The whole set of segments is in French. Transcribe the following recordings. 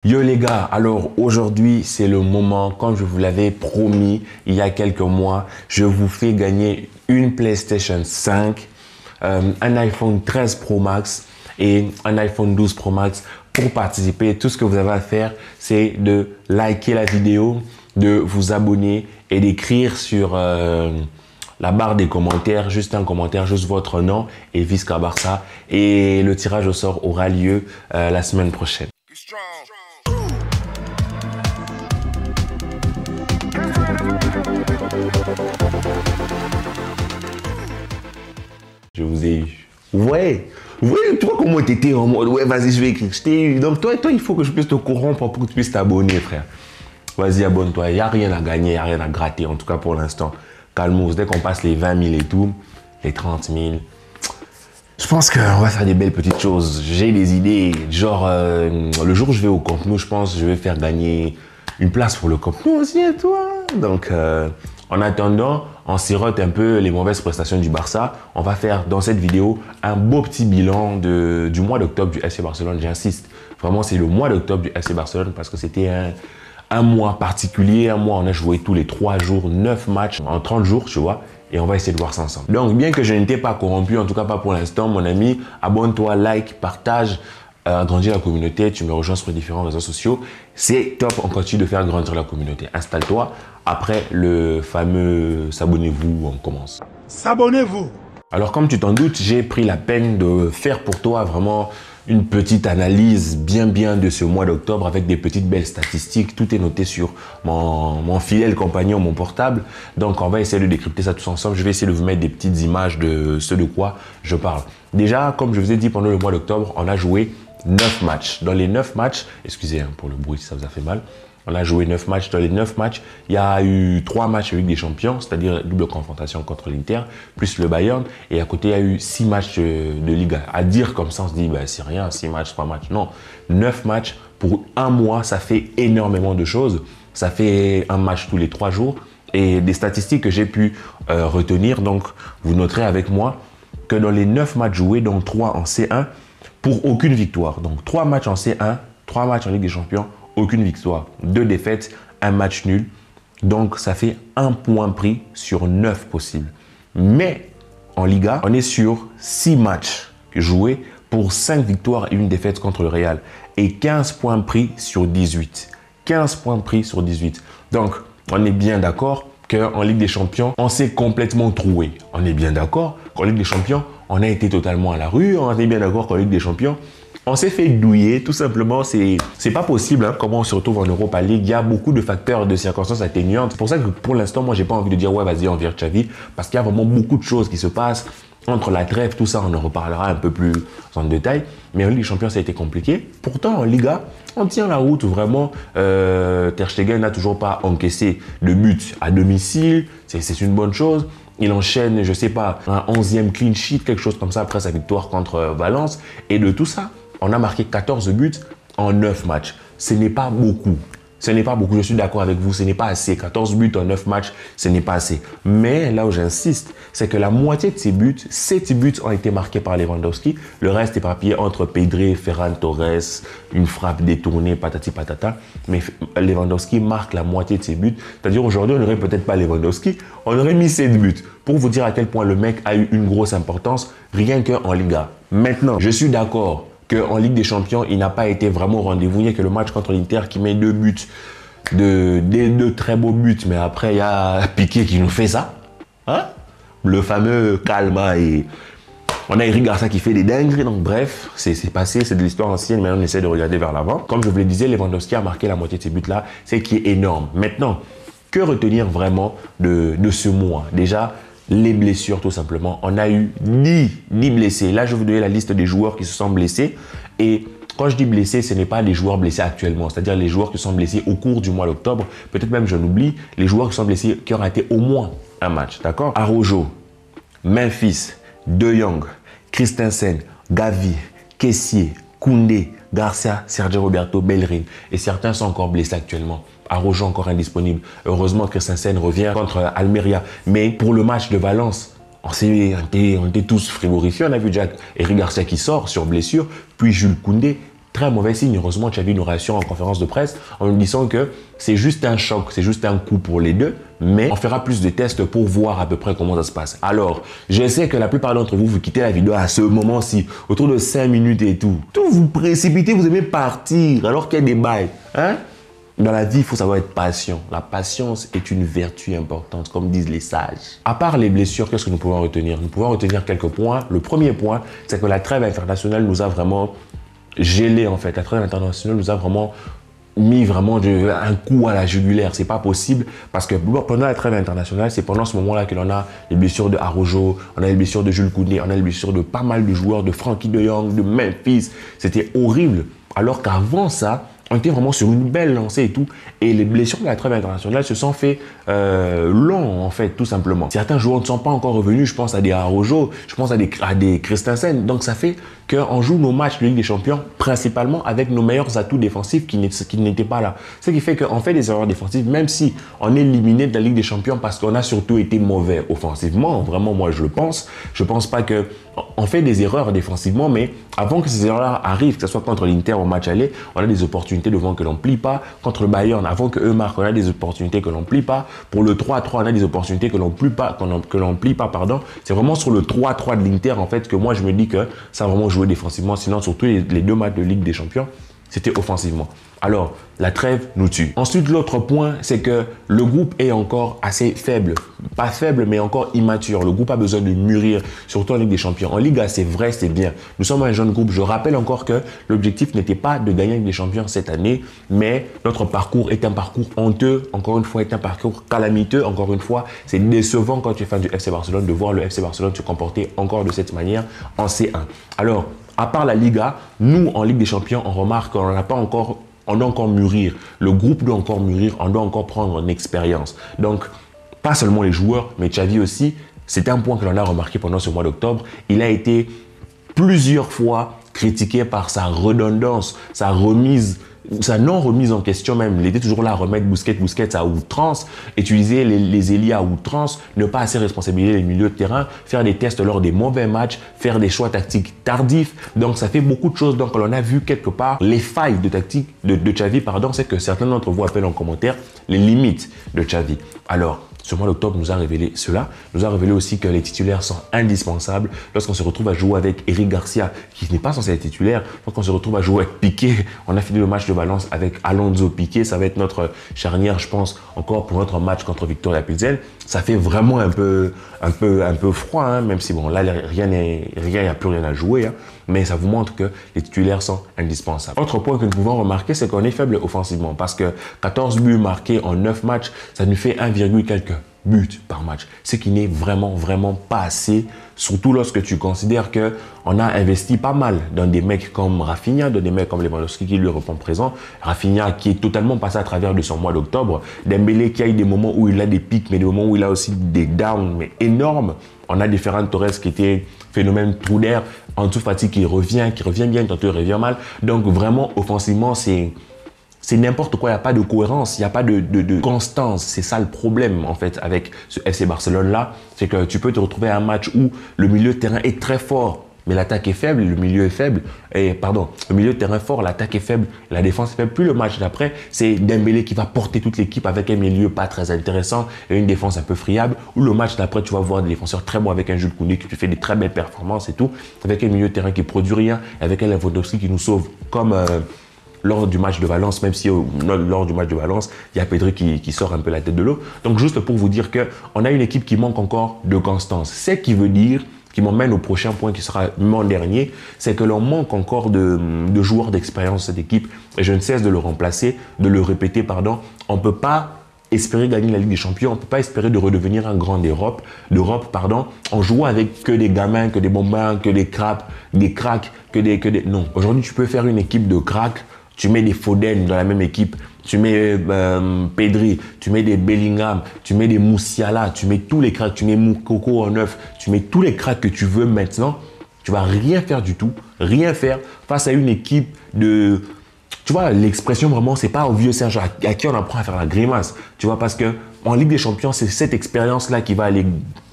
Yo les gars, alors aujourd'hui c'est le moment, comme je vous l'avais promis il y a quelques mois, je vous fais gagner une PlayStation 5, un iPhone 13 Pro Max et un iPhone 12 Pro Max. Pour participer, tout ce que vous avez à faire, c'est de liker la vidéo, de vous abonner et d'écrire sur la barre des commentaires, juste un commentaire, juste votre nom et Visca Barça. Et le tirage au sort aura lieu la semaine prochaine. Je vous ai eu. Ouais, tu vois comment t'étais en mode, ouais, vas-y, je vais écrire. Je t'ai eu. Donc, toi, il faut que je puisse te corrompre pour que tu puisses t'abonner, frère. Vas-y, abonne-toi. Il n'y a rien à gagner, il n'y a rien à gratter, en tout cas pour l'instant. Calmos, dès qu'on passe les 20 000 et tout, les 30 000, je pense qu'on va faire des belles petites choses. J'ai des idées. Genre, le jour où je vais au Camp Nou, je pense que je vais faire gagner une place pour le Camp Nou aussi à toi. Donc, en attendant, on sirote un peu les mauvaises prestations du Barça. On va faire dans cette vidéo un beau petit bilan du mois d'octobre du FC Barcelone. J'insiste, vraiment, c'est le mois d'octobre du FC Barcelone parce que c'était un mois particulier. Un mois, on a joué tous les 3 jours, 9 matchs en 30 jours, tu vois. Et on va essayer de voir ça ensemble. Donc, bien que je n'étais pas corrompu, en tout cas pas pour l'instant, mon ami, abonne-toi, like, partage, agrandir la communauté. Tu me rejoins sur les différents réseaux sociaux. C'est top, on continue de faire grandir la communauté. Installe-toi. Après le fameux s'abonnez-vous, on commence. S'abonnez-vous. Alors, comme tu t'en doutes, j'ai pris la peine de faire pour toi vraiment une petite analyse bien de ce mois d'octobre avec des petites belles statistiques. Tout est noté sur mon fidèle compagnon, mon portable. Donc, on va essayer de décrypter ça tous ensemble. Je vais essayer de vous mettre des petites images de ce de quoi je parle. Déjà, comme je vous ai dit, pendant le mois d'octobre, on a joué 9 matchs. Dans les 9 matchs, excusez pour le bruit si ça vous a fait mal. On a joué 9 matchs. Dans les 9 matchs, il y a eu 3 matchs avec des champions, c'est-à-dire double confrontation contre l'Inter, plus le Bayern. Et à côté, il y a eu 6 matchs de Liga. À dire comme ça, on se dit, bah, c'est rien, 6 matchs, 3 matchs. Non, 9 matchs pour un mois, ça fait énormément de choses. Ça fait un match tous les 3 jours. Et des statistiques que j'ai pu retenir, donc vous noterez avec moi que dans les 9 matchs joués, donc 3 en C1, pour aucune victoire. Donc 3 matchs en C1, 3 matchs en Ligue des Champions, aucune victoire, 2 défaites, un match nul. Donc, ça fait 1 point pris sur 9 possibles. Mais en Liga, on est sur 6 matchs joués pour 5 victoires et 1 défaite contre le Real. Et 15 points pris sur 18. 15 points pris sur 18. Donc, on est bien d'accord qu'en Ligue des Champions, on s'est complètement troué. On est bien d'accord qu'en Ligue des Champions, on a été totalement à la rue. On est bien d'accord qu'en Ligue des Champions, on s'est fait douiller, tout simplement. C'est pas possible, hein, comment on se retrouve en Europa League. Il y a beaucoup de facteurs, de circonstances atténuantes. C'est pour ça que pour l'instant, moi, j'ai pas envie de dire ouais, vas-y, on vire Xavi, parce qu'il y a vraiment beaucoup de choses qui se passent entre la trêve, tout ça. On en reparlera un peu plus en détail. Mais en Ligue des Champions, ça a été compliqué. Pourtant, en Liga, on tient la route. Vraiment, Ter Stegen n'a toujours pas encaissé de but à domicile. C'est une bonne chose. Il enchaîne, je sais pas, un 11e clean sheet, quelque chose comme ça, après sa victoire contre Valence. Et de tout ça, on a marqué 14 buts en 9 matchs. Ce n'est pas beaucoup. Ce n'est pas beaucoup, je suis d'accord avec vous, ce n'est pas assez. 14 buts en 9 matchs, ce n'est pas assez. Mais là où j'insiste, c'est que la moitié de ces buts, 7 buts ont été marqués par Lewandowski. Le reste est éparpillé entre Pedri, Ferran Torres, une frappe détournée, patati patata. Mais Lewandowski marque la moitié de ses buts. C'est-à-dire aujourd'hui, on n'aurait peut-être pas Lewandowski, on aurait mis 7 buts. Pour vous dire à quel point le mec a eu une grosse importance, rien qu'en Liga. Maintenant, je suis d'accord qu'en Ligue des Champions, il n'a pas été vraiment au rendez-vous. Il n'y a que le match contre l'Inter qui met 2 buts, deux très beaux buts. Mais après, il y a Piqué qui nous fait ça. Hein? Le fameux Calma. Et on a Eric Garcia qui fait des dingueries. Donc bref, c'est passé, c'est de l'histoire ancienne. Maintenant, on essaie de regarder vers l'avant. Comme je vous le disais, Lewandowski a marqué la moitié de ces buts-là. C'est qui est énorme. Maintenant, que retenir vraiment de ce mois? Déjà, les blessures, tout simplement. On a eu 10 blessés. Là, je vais vous donner la liste des joueurs qui se sont blessés. Et quand je dis blessés, ce n'est pas les joueurs blessés actuellement. C'est-à-dire les joueurs qui sont blessés au cours du mois d'octobre. Peut-être même, je l'oublie, les joueurs qui sont blessés, qui ont raté au moins un match. D'accord? Araujo, Memphis, De Jong, Christensen, Gavi, Kessié, Koundé, Garcia, Sergio Roberto, Bellerin. Et certains sont encore blessés actuellement. Araujo encore indisponible. Heureusement que Christensen revient contre Almeria. Mais pour le match de Valence, on était tous frigorifiés. On a vu Eric Garcia qui sort sur blessure, puis Jules Koundé. très mauvais signe. Heureusement, Xavi nous rassure en conférence de presse en nous disant que c'est juste un choc, c'est juste un coup pour les deux, mais on fera plus de tests pour voir à peu près comment ça se passe. Alors, je sais que la plupart d'entre vous, vous quittez la vidéo à ce moment-ci, autour de 5 minutes et tout. Tout vous précipitez, vous aimez partir alors qu'il y a des bails. Hein? Dans la vie, il faut savoir être patient. La patience est une vertu importante, comme disent les sages. À part les blessures, qu'est-ce que nous pouvons retenir? Nous pouvons retenir quelques points. Le premier point, c'est que la trêve internationale nous a vraiment gelé en fait. La trêve internationale nous a vraiment mis un coup à la jugulaire. C'est pas possible parce que pendant la trêve internationale, c'est pendant ce moment-là que l'on a les blessures de Araujo, on a les blessures de Jules Koundé, on a les blessures de pas mal de joueurs, de Frankie de Jong, de Memphis. C'était horrible. Alors qu'avant ça, on était vraiment sur une belle lancée et tout. Et les blessures de la trêve internationale se sont fait longs, en fait, tout simplement. Certains joueurs ne sont pas encore revenus. Je pense à des Araujo, je pense à des Christensen. Donc, ça fait qu'on joue nos matchs de Ligue des Champions principalement avec nos meilleurs atouts défensifs qui n'étaient pas là. Ce qui fait qu'on fait des erreurs défensives, même si on est éliminé de la Ligue des Champions parce qu'on a surtout été mauvais offensivement. Vraiment, moi, je le pense. Je pense pas que on fait des erreurs défensivement, mais avant que ces erreurs-là arrivent, que ce soit contre l'Inter au match aller, on a des opportunités devant que l'on plie pas. Contre le Bayern, avant qu'eux marquent, on a des opportunités que l'on plie pas. Pour le 3-3, on a des opportunités que l'on plie pas, pardon. C'est vraiment sur le 3-3 de l'Inter, en fait, que moi, je me dis que ça a vraiment joué défensivement. Sinon, surtout les deux matchs de Ligue des Champions, c'était offensivement. Alors, la trêve nous tue. Ensuite, l'autre point, c'est que le groupe est encore assez faible. Pas faible, mais encore immature. Le groupe a besoin de mûrir, surtout en Ligue des Champions. En Liga, c'est vrai, c'est bien. Nous sommes un jeune groupe. Je rappelle encore que l'objectif n'était pas de gagner la Ligue des Champions cette année, mais notre parcours est un parcours honteux. Encore une fois, est un parcours calamiteux. Encore une fois, c'est décevant quand tu es fan du FC Barcelone de voir le FC Barcelone se comporter encore de cette manière en C1. Alors, à part la Liga, nous, en Ligue des Champions, on remarque qu'on n'a pas encore... On doit encore mûrir, le groupe doit encore mûrir, on doit encore prendre une expérience. Donc, pas seulement les joueurs, mais Xavi aussi, c'est un point que l'on a remarqué pendant ce mois d'octobre. Il a été plusieurs fois critiqué par sa redondance, sa non-remise en question même. Il était toujours là à remettre Busquets à outrance, utiliser les ailiers à outrance, ne pas assez responsabiliser les milieux de terrain, faire des tests lors des mauvais matchs, faire des choix tactiques tardifs. Donc, ça fait beaucoup de choses. Donc, on a vu quelque part les failles de tactique de Xavi, c'est que certains d'entre vous appellent en commentaire les limites de Xavi. Alors, ce mois d'octobre nous a révélé cela, nous a révélé aussi que les titulaires sont indispensables. Lorsqu'on se retrouve à jouer avec Eric Garcia, qui n'est pas censé être titulaire, lorsqu'on se retrouve à jouer avec Piqué, on a fini le match de Valence avec Alonso Piqué, ça va être notre charnière, je pense, encore pour notre match contre Victoria Pilsen. Ça fait vraiment un peu froid, hein, même si bon, là, il n'y a plus rien à jouer, hein, mais ça vous montre que les titulaires sont indispensables. Autre point que nous pouvons remarquer, c'est qu'on est faible offensivement parce que 14 buts marqués en 9 matchs, ça nous fait 1, quelques buts par match, ce qui n'est vraiment pas assez, surtout lorsque tu considères que on a investi pas mal dans des mecs comme Rafinha, dans des mecs comme Lewandowski qui lui répond présent, Rafinha qui est totalement passé à travers de son mois d'octobre, Dembélé qui a eu des moments où il a des pics, mais des moments où il a aussi des downs, mais énormes. On a des Ferran Torres qui était phénomène trou d'air, Ansu Fati qui revient bien, tantôt il revient mal. Donc vraiment, offensivement, c'est n'importe quoi, il n'y a pas de cohérence, il n'y a pas de constance. C'est ça le problème en fait avec ce FC Barcelone-là. C'est que tu peux te retrouver à un match où le milieu de terrain est très fort, mais l'attaque est faible, le milieu est faible. Le milieu de terrain est fort, l'attaque est faible, la défense est faible. Puis le match d'après, c'est Dembélé qui va porter toute l'équipe avec un milieu pas très intéressant et une défense un peu friable. Ou le match d'après, tu vas voir des défenseurs très bons avec un Jules Koundé qui fait des très belles performances et tout, avec un milieu de terrain qui produit rien, avec un Lewandowski qui nous sauve comme... lors du match de Valence, même si lors du match de Valence, il y a Pedri qui sort un peu la tête de l'eau. Donc, juste pour vous dire qu'on a une équipe qui manque encore de constance. Ce qui veut dire, qui m'emmène au prochain point qui sera mon dernier, c'est que l'on manque encore de joueurs d'expérience cette équipe. Et je ne cesse de le remplacer, de le répéter, pardon. On ne peut pas espérer gagner la Ligue des Champions, on ne peut pas espérer de redevenir un grand d'Europe, en jouant avec que des gamins, que des bombins, que des cracks, Non, aujourd'hui, tu peux faire une équipe de cracks. Tu mets des Foden dans la même équipe, tu mets Pedri, tu mets des Bellingham, tu mets des Moussiala, tu mets tous les cracks, tu mets Moukoko en neuf, tu mets tous les cracks que tu veux maintenant. Tu vas rien faire du tout, rien faire face à une équipe de... Tu vois, l'expression vraiment, c'est pas au vieux Serge à qui on apprend à faire la grimace. Tu vois, parce que en Ligue des Champions, c'est cette expérience-là qui va aller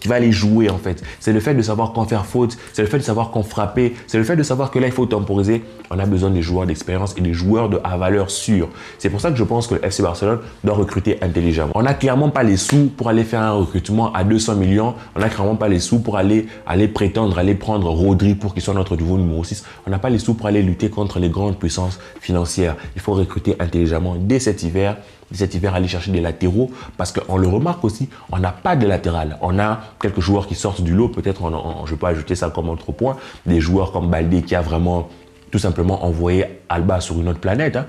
qui va aller jouer en fait. C'est le fait de savoir quand faire faute, c'est le fait de savoir quand frapper, c'est le fait de savoir que là il faut temporiser. On a besoin des joueurs d'expérience et des joueurs à valeur sûre. C'est pour ça que je pense que le FC Barcelone doit recruter intelligemment. On n'a clairement pas les sous pour aller faire un recrutement à 200 millions. On n'a clairement pas les sous pour aller prétendre, aller prendre Rodri pour qu'il soit notre nouveau numéro 6. On n'a pas les sous pour aller lutter contre les grandes puissances financières. Il faut recruter intelligemment dès cet hiver. Aller chercher des latéraux parce qu'on le remarque aussi, on n'a pas de latéral. On a quelques joueurs qui sortent du lot, peut-être je peux ajouter ça comme autre point, des joueurs comme Baldé qui a vraiment tout simplement envoyé Alba sur une autre planète. Hein.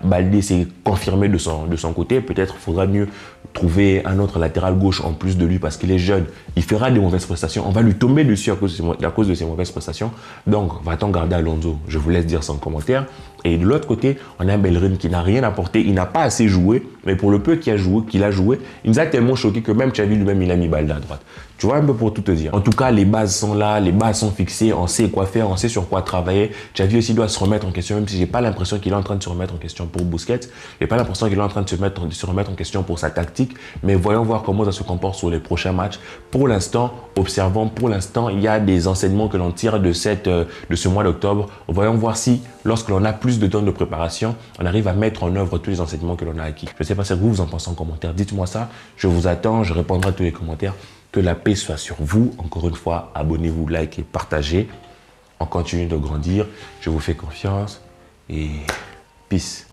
Baldé s'est confirmé de son côté, peut-être faudra mieux trouver un autre latéral gauche en plus de lui parce qu'il est jeune, il fera des mauvaises prestations, on va lui tomber dessus à cause de ses mauvaises prestations. Donc, va-t-on garder Alonso? Je vous laisse dire son commentaire. Et de l'autre côté, on a un Bellerin qui n'a rien apporté, il n'a pas assez joué, mais pour le peu qu'il a joué, il nous a tellement choqué que même Xavi lui-même, il a mis Balde à droite. Tu vois, un peu pour tout te dire. En tout cas, les bases sont là, les bases sont fixées, on sait quoi faire, on sait sur quoi travailler. Xavi aussi doit se remettre en question, même si j'ai pas l'impression qu'il est en train de se remettre en question pour Busquets. J'ai pas l'impression qu'il est en train de se remettre en question pour sa tactique, mais voyons voir comment ça se comporte sur les prochains matchs. Pour l'instant, observons, pour l'instant, il y a des enseignements que l'on tire de ce mois d'octobre. Voyons voir si, lorsque l'on a plus de temps de préparation, on arrive à mettre en œuvre tous les enseignements que l'on a acquis. Je ne sais pas ce que vous en pensez en commentaire. Dites-moi ça. Je vous attends. Je répondrai à tous les commentaires. Que la paix soit sur vous. Encore une fois, abonnez-vous, likez, partagez. On continue de grandir. Je vous fais confiance et peace.